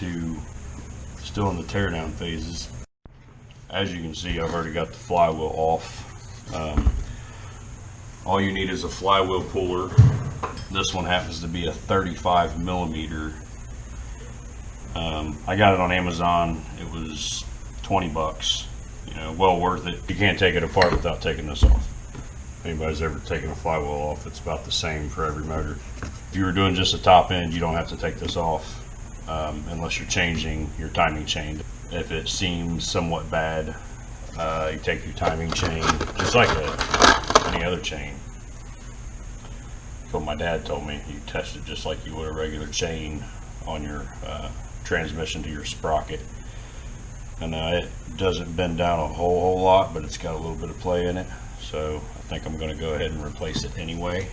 still in the teardown phases. As you can see, I've already got the flywheel off. All you need is a flywheel puller. This one happens to be a 35 millimeter. I got it on Amazon. It was 20 bucks. You know, well worth it. You can't take it apart without taking this off. If anybody's ever taken a flywheel off, it's about the same for every motor. If you were doing just the top end, you don't have to take this off unless you're changing your timing chain. If it seems somewhat bad, you take your timing chain, just like any other chain. That's what my dad told me. You test it just like you would a regular chain on your transmission to your sprocket. And it doesn't bend down a whole lot, but it's got a little bit of play in it. So I think I'm going to go ahead and replace it anyway.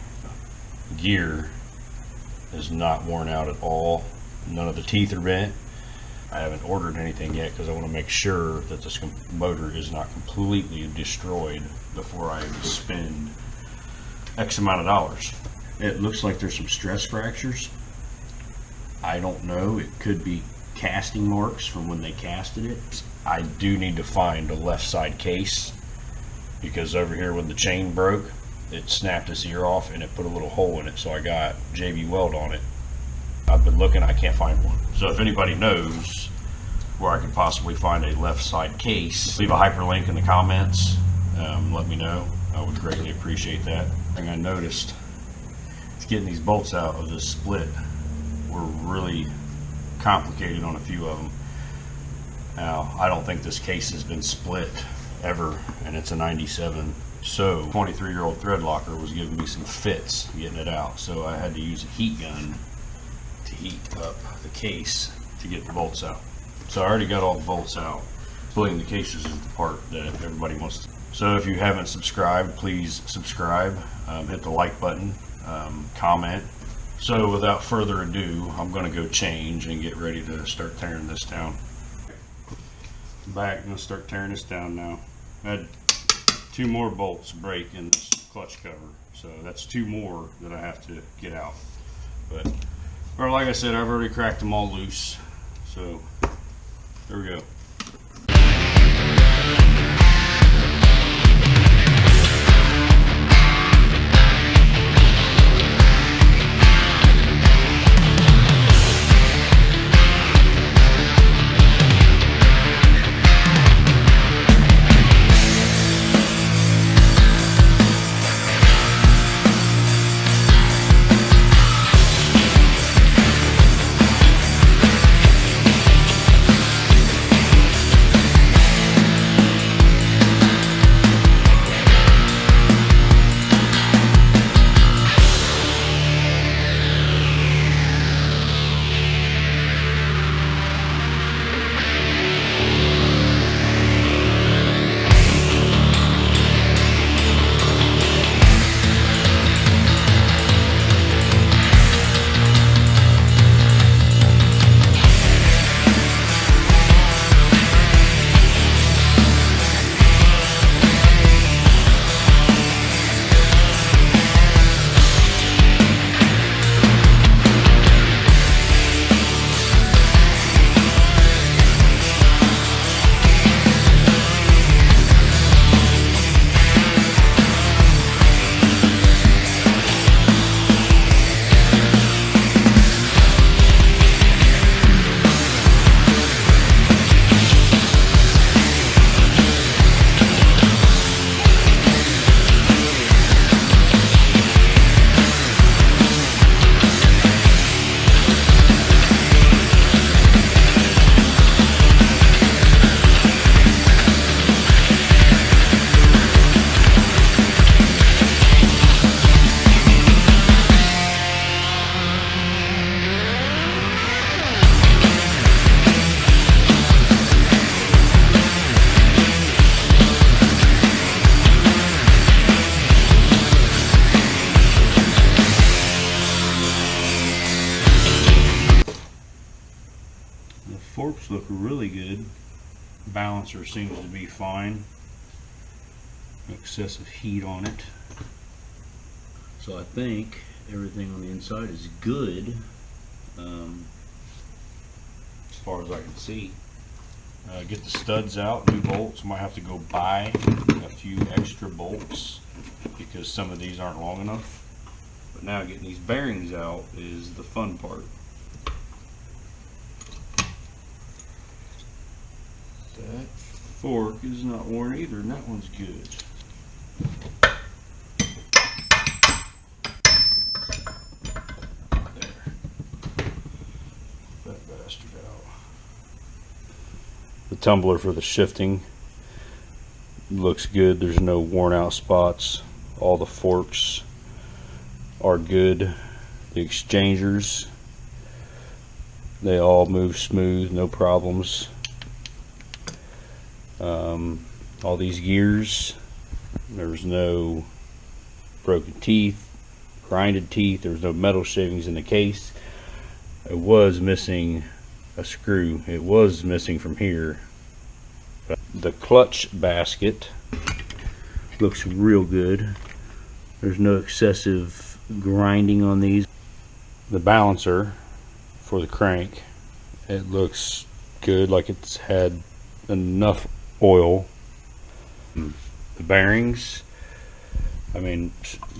Gear is not worn out at all. None of the teeth are bent. I haven't ordered anything yet because I want to make sure that this motor is not completely destroyed before I spend X amount of dollars. It looks like there's some stress fractures. I don't know. It could be casting marks from when they casted it. I do need to find a left side case because over here when the chain broke, it snapped this ear off and it put a little hole in it. So I got JB Weld on it. I've been looking, I can't find one. So if anybody knows where I could possibly find a left side case, leave a hyperlink in the comments. Let me know. I would greatly appreciate that. Thing I noticed is getting these bolts out of this split were really complicated on a few of them. Now, I don't think this case has been split ever, and it's a 97. So 23-year-old thread locker was giving me some fits getting it out. So I had to use a heat gun to heat up the case to get the bolts out. So I already got all the bolts out. Splitting the cases is the part that everybody wants to. So if you haven't subscribed, please subscribe, hit the like button, comment. So without further ado, I'm going to go change and get ready to start tearing this down. Back, I'm going to start tearing this down now. I had 2 more bolts break in this clutch cover, so that's 2 more that I have to get out. But, or like I said, I've already cracked them all loose. So there we go. Forks look really good. Balancer seems to be fine. No excessive heat on it. So I think everything on the inside is good. far as I can see. Get the studs out, new bolts. Might have to go buy a few extra bolts because some of these aren't long enough. But now getting these bearings out is the fun part. That fork is not worn either, and that one's good. The tumbler for the shifting looks good. There's no worn out spots. All the forks are good. The exchangers, they all move smooth, no problems. All these gears, there's no broken teeth, grinded teeth. There's no metal shavings in the case. It was missing a screw. It was missing from here. The clutch basket looks real good. There's no excessive grinding on these. The balancer for the crank, it looks good, like it's had enough oil. The bearings, I mean,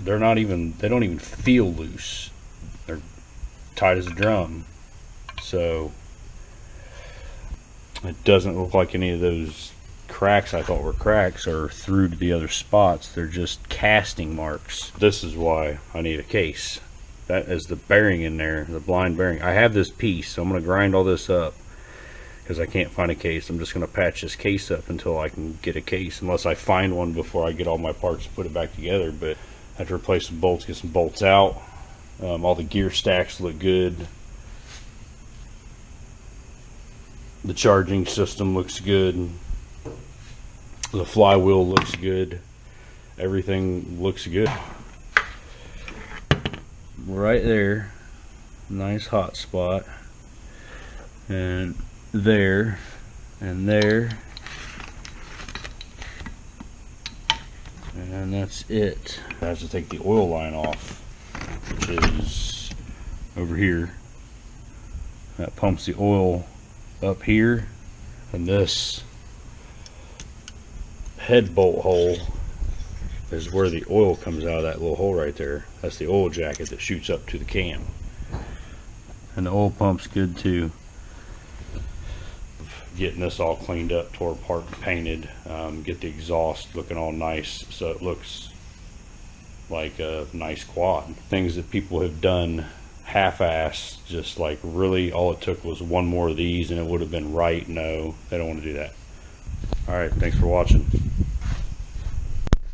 they don't even feel loose. They're tight as a drum. So it doesn't look like any of those cracks I thought were cracks are through to the other spots. They're just casting marks. This is why I need a case. That is the bearing in there, the blind bearing. I have this piece, so I'm going to grind all this up because I can't find a case. I'm just going to patch this case up until I can get a case, unless I find one before I get all my parts and put it back together. But I have to replace some bolts, get some bolts out. All the gear stacks look good. The charging system looks good. The flywheel looks good. Everything looks good. Right there, nice hot spot. And there, and there. And that's it. I have to take the oil line off, which is over here. That pumps the oil up here, and this head bolt hole is where the oil comes out of that little hole right there. That's the oil jacket that shoots up to the cam. And the oil pump's good too. Getting this all cleaned up, tore apart and painted. Get the exhaust looking all nice so it looks like a nice quad. Things that people have done half-assed, just like really all it took was one more of these and it would have been right. No, they don't want to do that. All right, thanks for watching.